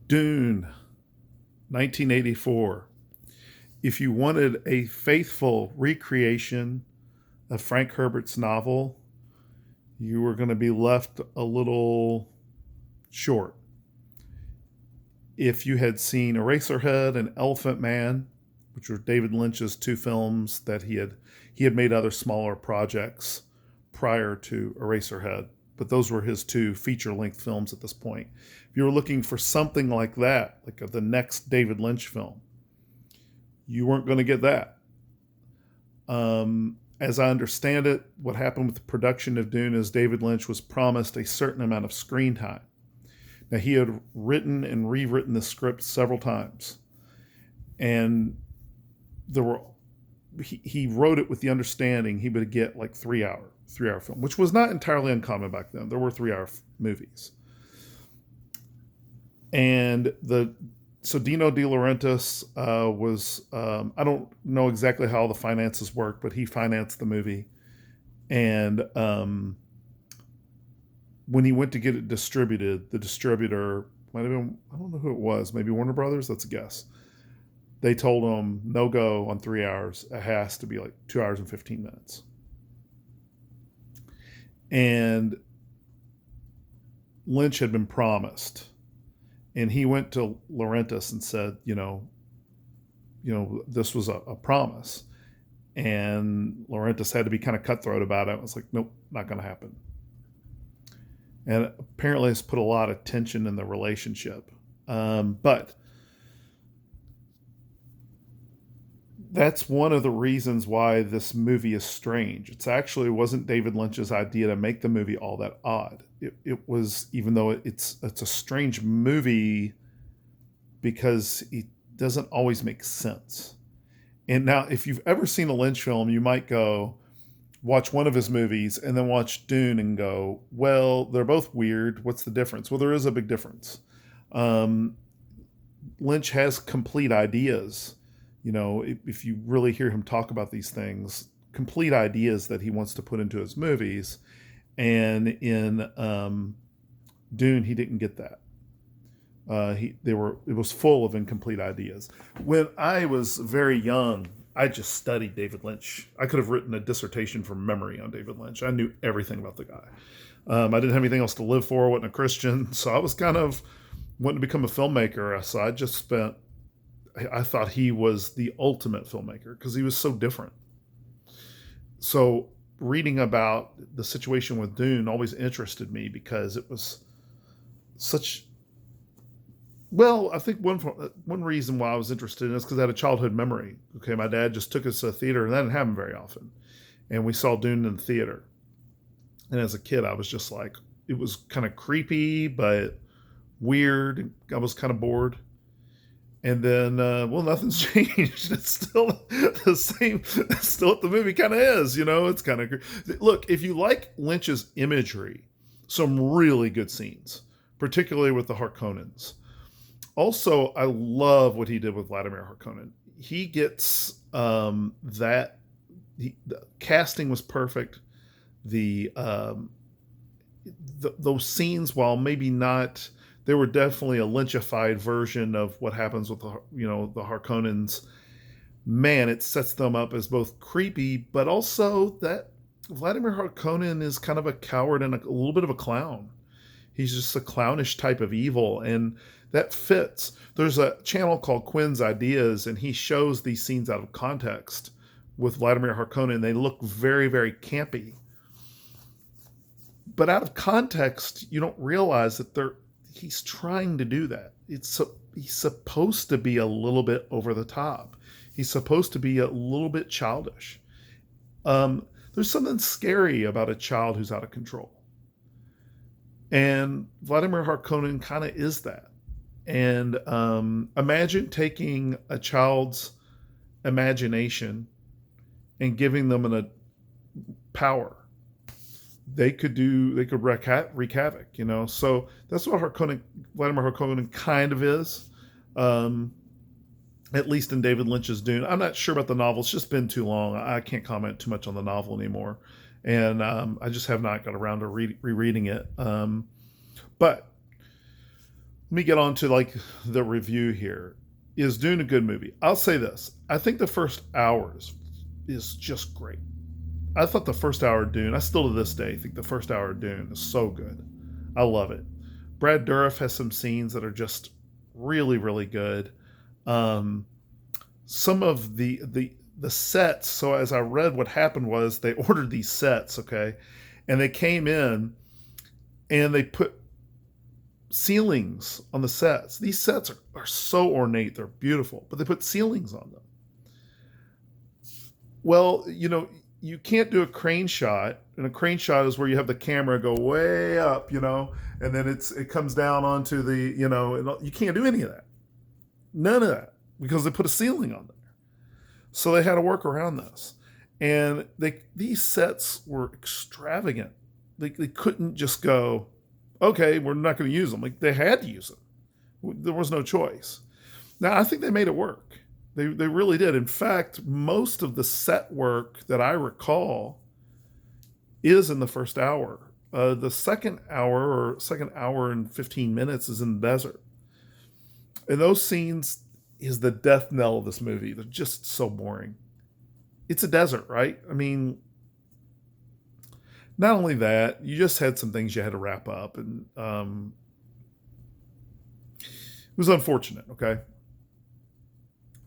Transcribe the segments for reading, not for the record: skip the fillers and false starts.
Dune, 1984. If you wanted a faithful recreation of Frank Herbert's novel, you were going to be left a little short. If you had seen Eraserhead and Elephant Man, which were David Lynch's two films that he had made other smaller projects prior to Eraserhead, but those were his two feature-length films at this point. If you were looking for something like that, like the next David Lynch film, you weren't going to get that. As I understand it, what happened with the production of Dune is David Lynch was promised a certain amount of screen time. Now, he had written and rewritten the script several times, and he wrote it with the understanding he would get like 3 hour film, which was not entirely uncommon back then. There were 3 hour movies, and so Dino De Laurentis was I don't know exactly how the finances work, but he financed the movie, and when he went to get it distributed, the distributor might have been, I don't know who it was, maybe Warner Brothers. That's a guess. They told him no go on 3 hours. It has to be like 2 hours and 15 minutes. And Lynch had been promised, and he went to Laurentis and said, this was a promise. And Laurentis had to be kind of cutthroat about it. It was like, nope, not going to happen. And apparently it's put a lot of tension in the relationship. But that's one of the reasons why this movie is strange. It actually wasn't David Lynch's idea to make the movie all that odd. It was, even though it's a strange movie because it doesn't always make sense. And now, if you've ever seen a Lynch film, you might go watch one of his movies and then watch Dune and go, well, they're both weird. What's the difference? Well, there is a big difference. Lynch has complete ideas. If you really hear him talk about these things, complete ideas that he wants to put into his movies. And in Dune, he didn't get that. It was full of incomplete ideas. When I was very young, I just studied David Lynch. I could have written a dissertation from memory on David Lynch. I knew everything about the guy. I didn't have anything else to live for. I wasn't a Christian. So I was kind of wanting to become a filmmaker. So I thought he was the ultimate filmmaker because he was so different. So reading about the situation with Dune always interested me because it was such... Well, I think one reason why I was interested in it is because I had a childhood memory. Okay, my dad just took us to a theater, and that didn't happen very often. And we saw Dune in the theater. And as a kid, I was just like, it was kind of creepy, but weird. I was kind of bored. And then, nothing's changed. It's still the same. It's still what the movie kind of is, It's kind of... Look, if you like Lynch's imagery, some really good scenes, particularly with the Harkonnens. Also, I love what he did with Vladimir Hokkonen. He gets the casting was perfect. Those scenes, while maybe not, they were definitely a Lynchified version of what happens with the Harkonnens. Man, it sets them up as both creepy, but also that Vladimir Hokkonen is kind of a coward and a little bit of a clown. He's just a clownish type of evil, and that fits. There's a channel called Quinn's Ideas, and he shows these scenes out of context with Vladimir Hokkonen. They look very, very campy. But out of context, you don't realize that he's trying to do that. He's supposed to be a little bit over the top. He's supposed to be a little bit childish. There's something scary about a child who's out of control. And Vladimir Hokkonen kind of is that. And imagine taking a child's imagination and giving them a power. They could wreak havoc, So that's what Vladimir Hokkonen kind of is. At least in David Lynch's Dune. I'm not sure about the novel. It's just been too long. I can't comment too much on the novel anymore. And I just have not got around to rereading it. But me get on to like the review here. Is Dune a good movie? I'll say this. I think the first hours is just great. I thought the first hour of Dune, I still to this day think the first hour of Dune is so good. I love it. Brad Dourif has some scenes that are just really, really good. Some of the sets, so as I read, what happened was they ordered these sets, okay, and they came in and they put ceilings on the sets. These sets are so ornate, they're beautiful, but they put ceilings on them. Well, you can't do a crane shot, and a crane shot is where you have the camera go way up, and then it comes down onto the, you can't do any of that. None of that, because they put a ceiling on there. So they had to work around this. And these sets were extravagant. They couldn't just go, okay, we're not going to use them. Like, they had to use them. There was no choice. Now, I think they made it work. They really did. In fact, most of the set work that I recall is in the first hour. The second hour and 15 minutes is in the desert. And those scenes is the death knell of this movie. They're just so boring. It's a desert, right? I mean, not only that, you just had some things you had to wrap up, and it was unfortunate, okay?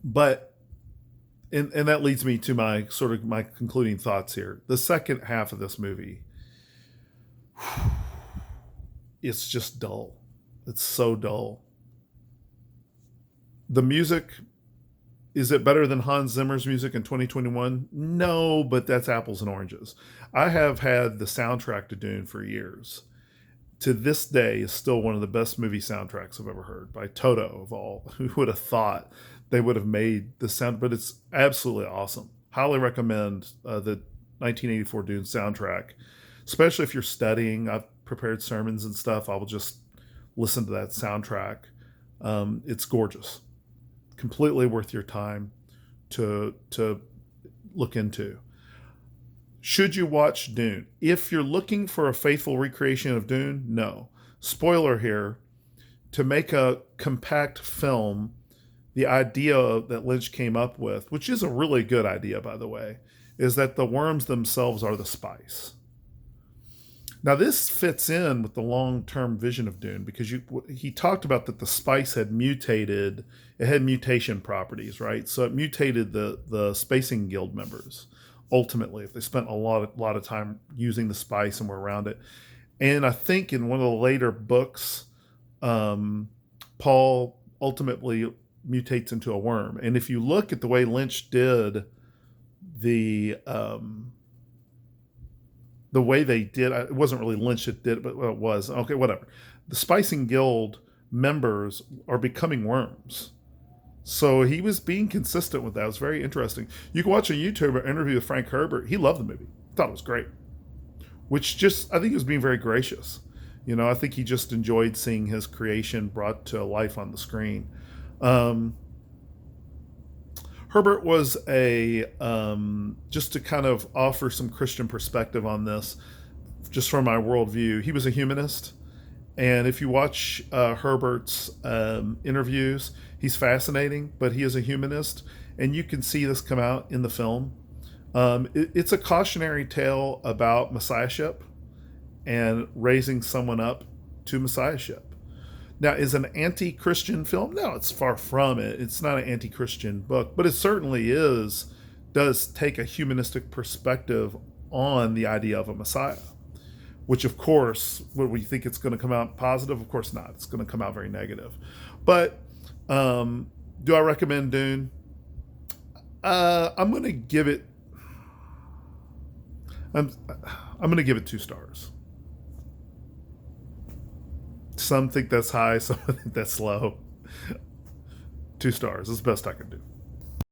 But, and that leads me to my concluding thoughts here. The second half of this movie, it's just dull. It's so dull. The music, is it better than Hans Zimmer's music in 2021? No, but that's apples and oranges. I have had the soundtrack to Dune for years. To this day, is still one of the best movie soundtracks I've ever heard, by Toto of all. Who would have thought they would have made the sound? But it's absolutely awesome. Highly recommend the 1984 Dune soundtrack, especially if you're studying. I've prepared sermons and stuff. I will just listen to that soundtrack. It's gorgeous. Completely worth your time to look into. Should you watch Dune? If you're looking for a faithful recreation of Dune, no. Spoiler here, to make a compact film, the idea that Lynch came up with, which is a really good idea, by the way, is that the worms themselves are the spice. Now, this fits in with the long-term vision of Dune, because he talked about that the spice had mutated. It had mutation properties, right? So it mutated the Spacing Guild members, ultimately, if they spent a lot of time using the spice and were around it. And I think in one of the later books, Paul ultimately mutates into a worm. And if you look at the way Lynch did the way they did, it wasn't really Lynch that did it, but well, it was. Okay, whatever. The Spicing Guild members are becoming worms. So he was being consistent with that. It was very interesting. You can watch a YouTuber interview with Frank Herbert. He loved the movie. Thought it was great. Which just, I think he was being very gracious. I think he just enjoyed seeing his creation brought to life on the screen. Herbert was just to kind of offer some Christian perspective on this, just from my worldview, he was a humanist. And if you watch Herbert's interviews, he's fascinating, but he is a humanist. And you can see this come out in the film. It's a cautionary tale about messiahship and raising someone up to messiahship. Now, is an anti-Christian film? No, it's far from it. It's not an anti-Christian book, but it certainly does take a humanistic perspective on the idea of a Messiah, which, of course, would we think it's going to come out positive? Of course not. It's going to come out very negative. But do I recommend Dune? I'm going to give it. I'm going to give it 2 stars. Some think that's high, some think that's low. 2 stars is the best I can do.